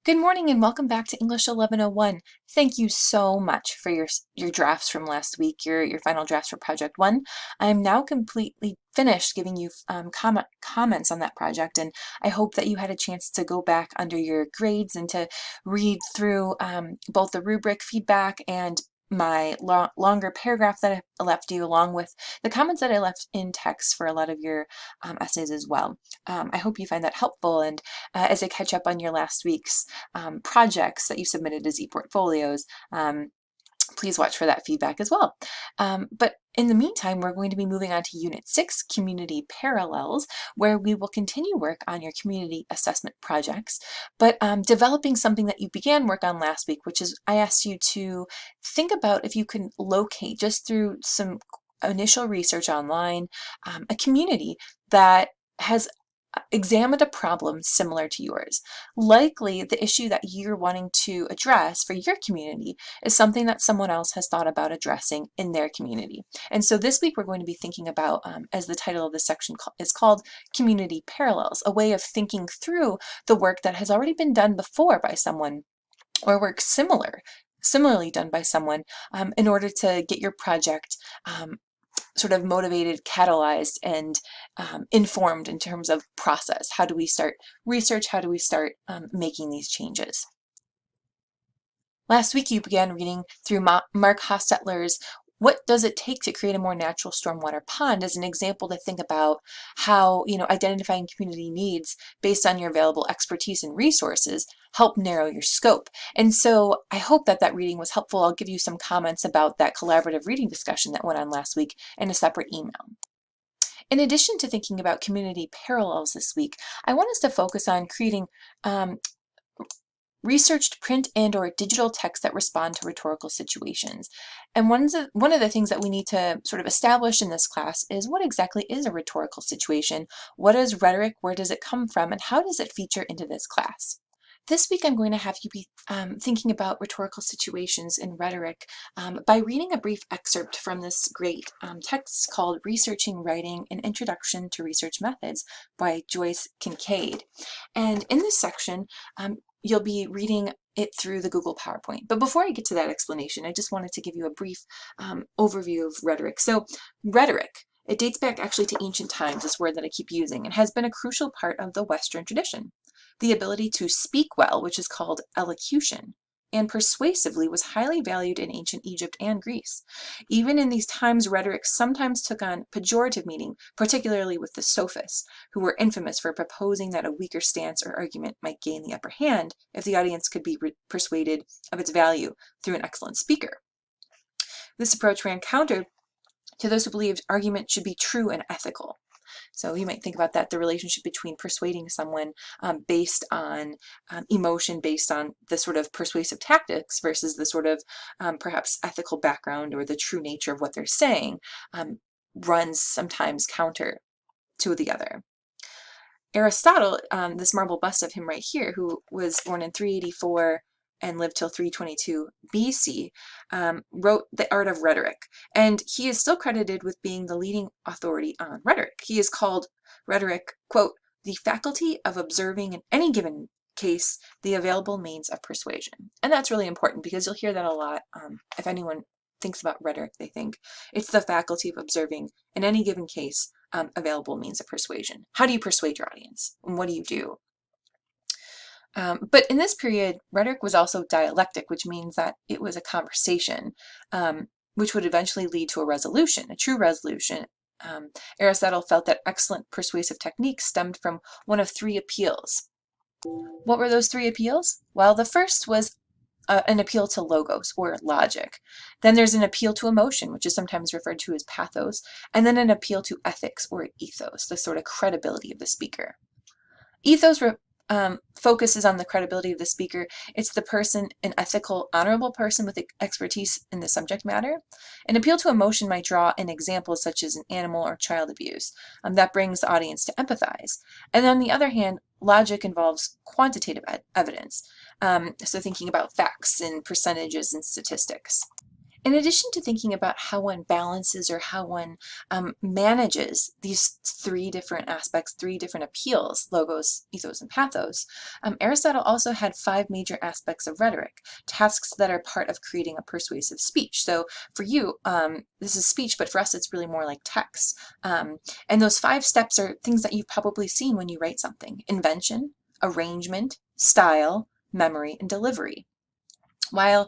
Good morning and welcome back to English 1101. Thank you so much for your drafts from last week, your final drafts for Project 1. I'm now completely finished giving you comments on that project, and I hope that you had a chance to go back under your grades and to read through both the rubric feedback and my longer paragraph that I left you, along with the comments that I left in text for a lot of your essays as well. I hope you find that helpful, and as I catch up on your last week's projects that you submitted as e-portfolios, please watch for that feedback as well. But in the meantime, we're going to be moving on to Unit 6, Community Parallels, where we will continue work on your community assessment projects, but developing something that you began work on last week, which is I asked you to think about if you can locate, just through some initial research online, a community that has examined a problem similar to yours. Likely, the issue that you're wanting to address for your community is something that someone else has thought about addressing in their community. And so this week we're going to be thinking about, as the title of this section is called, Community Parallels, a way of thinking through the work that has already been done before by someone, or work similarly done by someone, in order to get your project sort of motivated, catalyzed, and informed in terms of process. How do we start research? How do we start making these changes? Last week you began reading through Mark Hostetler's What Does It Take to Create a More Natural Stormwater Pond as an example to think about how, identifying community needs based on your available expertise and resources help narrow your scope. And so I hope that that reading was helpful. I'll give you some comments about that collaborative reading discussion that went on last week in a separate email. In addition to thinking about community parallels this week, I want us to focus on creating researched print and or digital text that respond to rhetorical situations. And one of the things that we need to sort of establish in this class is what exactly is a rhetorical situation? What is rhetoric? Where does it come from? And how does it feature into this class? This week I'm going to have you be thinking about rhetorical situations in rhetoric by reading a brief excerpt from this great text called Researching Writing: An Introduction to Research Methods by Joyce Kincaid. And in this section, you'll be reading it through the Google PowerPoint. But before I get to that explanation, I just wanted to give you a brief overview of rhetoric. So rhetoric, it dates back actually to ancient times, this word that I keep using, and has been a crucial part of the Western tradition. The ability to speak well, which is called elocution, and persuasively was highly valued in ancient Egypt and Greece. Even in these times, rhetoric sometimes took on pejorative meaning, particularly with the sophists, who were infamous for proposing that a weaker stance or argument might gain the upper hand if the audience could be persuaded of its value through an excellent speaker. This approach ran counter to those who believed argument should be true and ethical. So you might think about that, the relationship between persuading someone based on emotion, based on the sort of persuasive tactics versus the sort of perhaps ethical background or the true nature of what they're saying, runs sometimes counter to the other. Aristotle, this marble bust of him right here, who was born in 384 and lived till 322 BC, wrote The Art of Rhetoric, and he is still credited with being the leading authority on rhetoric. He has called rhetoric, quote, the faculty of observing in any given case the available means of persuasion. And that's really important because you'll hear that a lot. If anyone thinks about rhetoric, they think it's the faculty of observing in any given case available means of persuasion. How do you persuade your audience? And what do you do? But in this period, rhetoric was also dialectic, which means that it was a conversation, which would eventually lead to a resolution, a true resolution. Aristotle felt that excellent persuasive techniques stemmed from one of three appeals. What were those three appeals? Well, the first was an appeal to logos, or logic. Then there's an appeal to emotion, which is sometimes referred to as pathos, and then an appeal to ethics, or ethos, the sort of credibility of the speaker. Ethos focuses on the credibility of the speaker. It's the person, an ethical, honorable person with expertise in the subject matter. An appeal to emotion might draw in examples such as an animal or child abuse. That brings the audience to empathize. And on the other hand, logic involves quantitative evidence. So thinking about facts and percentages and statistics. In addition to thinking about how one balances or how one manages these three different aspects, three different appeals, logos, ethos, and pathos, Aristotle also had five major aspects of rhetoric, tasks that are part of creating a persuasive speech. So for you, this is speech, but for us, it's really more like text. And those five steps are things that you've probably seen when you write something: invention, arrangement, style, memory, and delivery. While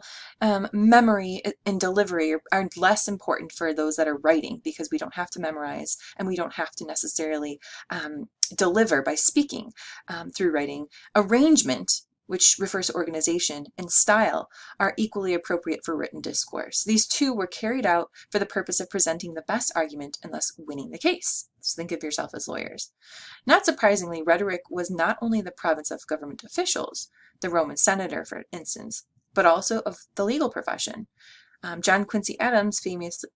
memory and delivery are less important for those that are writing, because we don't have to memorize and we don't have to necessarily deliver by speaking through writing, arrangement, which refers to organization, and style are equally appropriate for written discourse. These two were carried out for the purpose of presenting the best argument and thus winning the case. So think of yourself as lawyers. Not surprisingly, rhetoric was not only the province of government officials, the Roman senator, for instance, but also of the legal profession. John Quincy Adams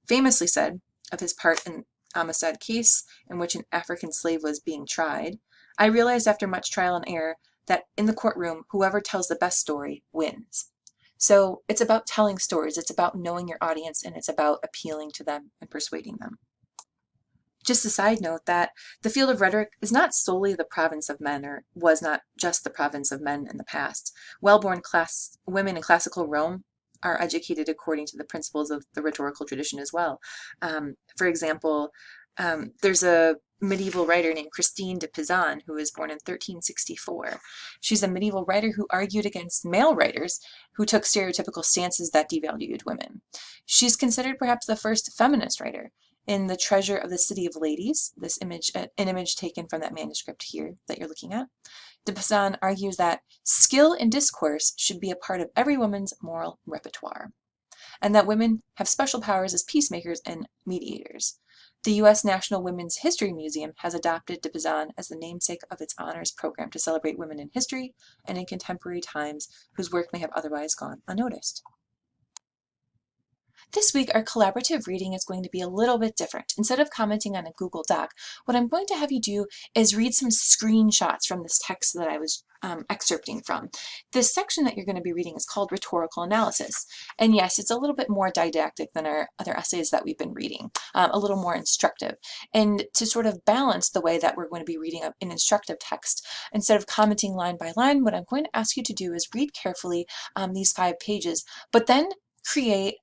famously said of his part in Amistad case, in which an African slave was being tried, "I realized after much trial and error that in the courtroom, whoever tells the best story wins." So it's about telling stories, it's about knowing your audience, and it's about appealing to them and persuading them. Just a side note that the field of rhetoric is not solely the province of men, or was not just the province of men in the past. Well-born women in classical Rome are educated according to the principles of the rhetorical tradition as well. For example, there's a medieval writer named Christine de Pizan who was born in 1364. She's a medieval writer who argued against male writers who took stereotypical stances that devalued women. She's considered perhaps the first feminist writer. In The Treasure of the City of Ladies, this image, an image taken from that manuscript here that you're looking at, de Pizan argues that skill in discourse should be a part of every woman's moral repertoire, and that women have special powers as peacemakers and mediators. The U.S. National Women's History Museum has adopted de Pizan as the namesake of its honors program to celebrate women in history and in contemporary times whose work may have otherwise gone unnoticed. This week, our collaborative reading is going to be a little bit different. Instead of commenting on a Google Doc, what I'm going to have you do is read some screenshots from this text that I was excerpting from. This section that you're going to be reading is called Rhetorical Analysis. And yes, it's a little bit more didactic than our other essays that we've been reading, a little more instructive. And to sort of balance the way that we're going to be reading an instructive text, instead of commenting line by line, what I'm going to ask you to do is read carefully these 5 pages, but then create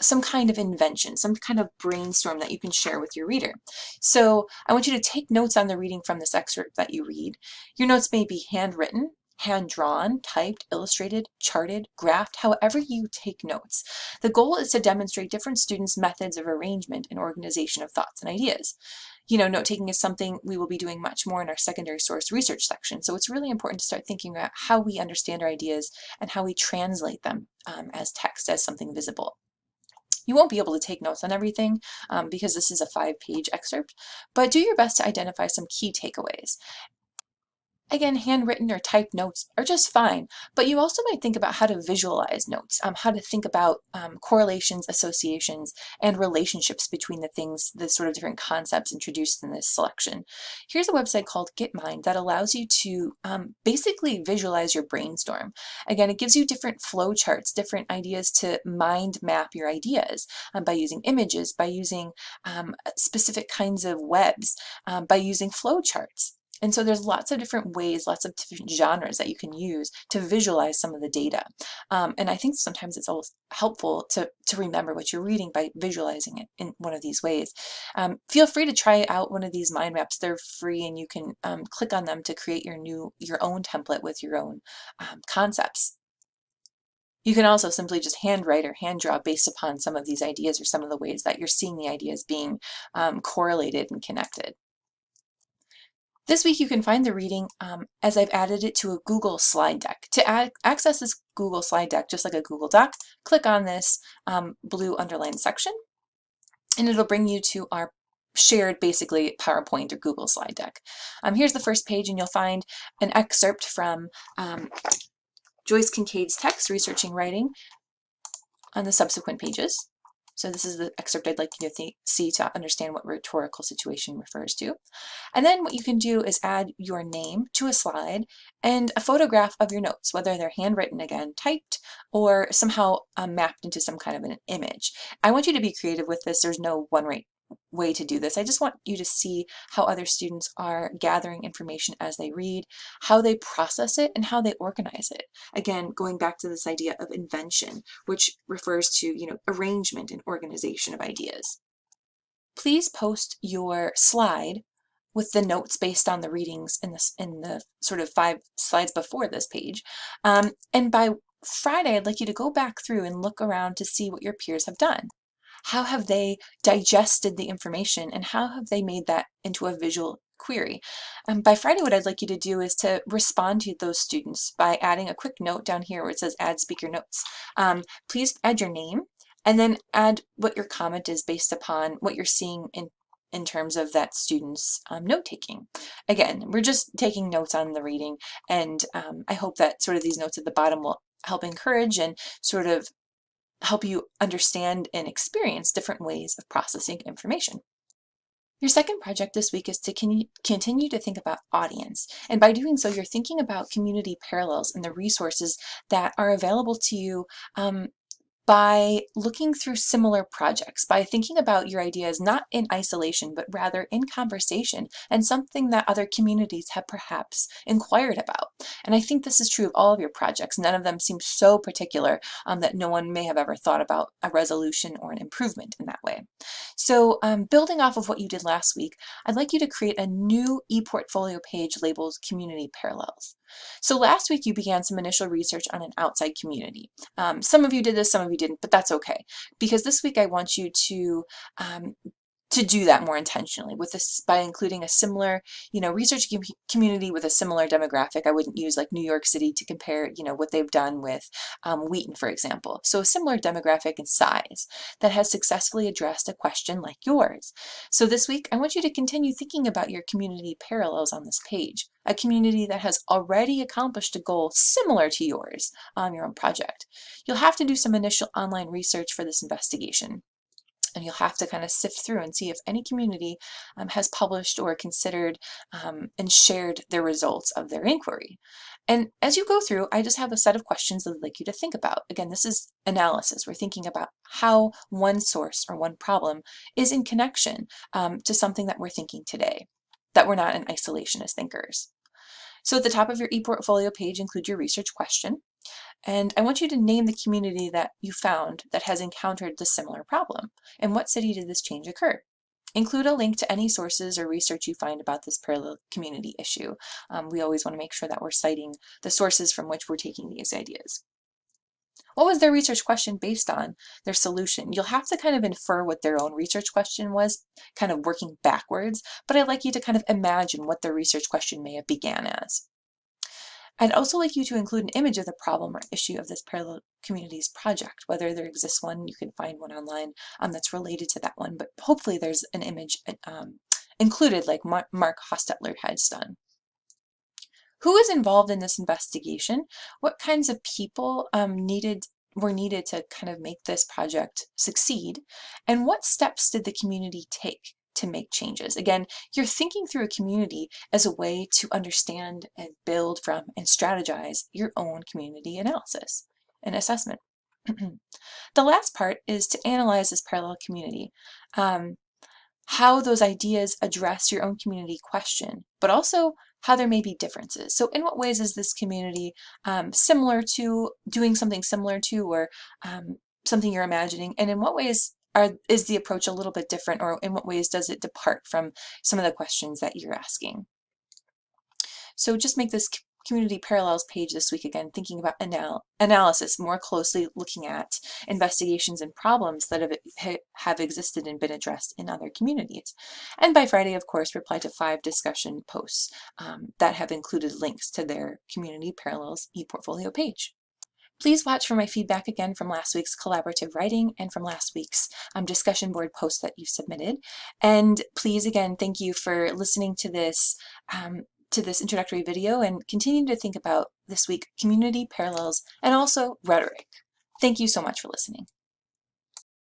some kind of invention, some kind of brainstorm that you can share with your reader. So I want you to take notes on the reading from this excerpt that you read. Your notes may be handwritten, hand-drawn, typed, illustrated, charted, graphed, however you take notes. The goal is to demonstrate different students' methods of arrangement and organization of thoughts and ideas. You know, note-taking is something we will be doing much more in our secondary source research section, so it's really important to start thinking about how we understand our ideas and how we translate them as text, as something visible. You won't be able to take notes on everything because this is a 5-page excerpt, but do your best to identify some key takeaways. Again, handwritten or typed notes are just fine, but you also might think about how to visualize notes, how to think about correlations, associations, and relationships between the things, the sort of different concepts introduced in this selection. Here's a website called GetMind that allows you to basically visualize your brainstorm. Again, it gives you different flow charts, different ideas to mind map your ideas by using images, by using specific kinds of webs, by using flow charts. And so there's lots of different ways, lots of different genres that you can use to visualize some of the data. And I think sometimes it's always helpful to remember what you're reading by visualizing it in one of these ways. Feel free to try out one of these mind maps. They're free, and you can click on them to create your own template with your own concepts. You can also simply just handwrite or hand draw based upon some of these ideas or some of the ways that you're seeing the ideas being correlated and connected. This week you can find the reading as I've added it to a Google slide deck. To access this Google slide deck, just like a Google Doc, click on this blue underlined section, and it'll bring you to our shared, basically, PowerPoint or Google slide deck. Here's the first page, and you'll find an excerpt from Joyce Kincaid's text, Researching Writing, on the subsequent pages. So this is the excerpt I'd like you to see to understand what rhetorical situation refers to. And then what you can do is add your name to a slide and a photograph of your notes, whether they're handwritten, again, typed, or somehow mapped into some kind of an image. I want you to be creative with this. There's no one right way to do this. I just want you to see how other students are gathering information as they read, how they process it, and how they organize it. Again, going back to this idea of invention, which refers to, arrangement and organization of ideas. Please post your slide with the notes based on the readings in the sort of 5 slides before this page. And by Friday, I'd like you to go back through and look around to see what your peers have done. How have they digested the information, and how have they made that into a visual query? By Friday, what I'd like you to do is to respond to those students by adding a quick note down here where it says add speaker notes. Please add your name and then add what your comment is based upon what you're seeing in terms of that student's note-taking. Again, we're just taking notes on the reading, and I hope that sort of these notes at the bottom will help encourage and sort of help you understand and experience different ways of processing information. Your second project this week is to continue to think about audience. And by doing so, you're thinking about community parallels and the resources that are available to you by looking through similar projects, by thinking about your ideas not in isolation, but rather in conversation and something that other communities have perhaps inquired about. And I think this is true of all of your projects. None of them seem so particular that no one may have ever thought about a resolution or an improvement in that way. So building off of what you did last week, I'd like you to create a new ePortfolio page labeled Community Parallels. So last week you began some initial research on an outside community. Some of you did this, some of you didn't, but that's okay. Because this week I want you to do that more intentionally with this by including a similar, research community with a similar demographic. I wouldn't use like New York City to compare, what they've done with Wheaton, for example. So a similar demographic and size that has successfully addressed a question like yours. So this week, I want you to continue thinking about your community parallels on this page, a community that has already accomplished a goal similar to yours on your own project. You'll have to do some initial online research for this investigation. And you'll have to kind of sift through and see if any community has published or considered and shared their results of their inquiry. And as you go through, I just have a set of questions that I'd like you to think about. Again, this is analysis. We're thinking about how one source or one problem is in connection to something that we're thinking today, that we're not in isolation as thinkers. So at the top of your ePortfolio page, include your research question. And I want you to name the community that you found that has encountered the similar problem. In what city did this change occur? Include a link to any sources or research you find about this parallel community issue. We always want to make sure that we're citing the sources from which we're taking these ideas. What was their research question based on? Their solution. You'll have to kind of infer what their own research question was, kind of working backwards, but I'd like you to kind of imagine what their research question may have began as. I'd also like you to include an image of the problem or issue of this parallel communities project, whether there exists one, you can find one online that's related to that one, but hopefully there's an image included like Mark Hostetler has done. Who is involved in this investigation? What kinds of people were needed to kind of make this project succeed? And what steps did the community take to make changes? Again, you're thinking through a community as a way to understand and build from and strategize your own community analysis and assessment. The last part is to analyze this parallel community. How those ideas address your own community question, but also how there may be differences. So in what ways is this community similar to, doing something similar to, or something you're imagining, and in what ways is the approach a little bit different, or in what ways does it depart from some of the questions that you're asking? So just make this community parallels page this week again, thinking about analysis, more closely looking at investigations and problems that have existed and been addressed in other communities. And by Friday, of course, reply to 5 discussion posts that have included links to their community parallels ePortfolio page. Please watch for my feedback again from last week's collaborative writing and from last week's discussion board post that you submitted. And please, again, thank you for listening to this introductory video, and continue to think about this week community parallels and also rhetoric. Thank you so much for listening.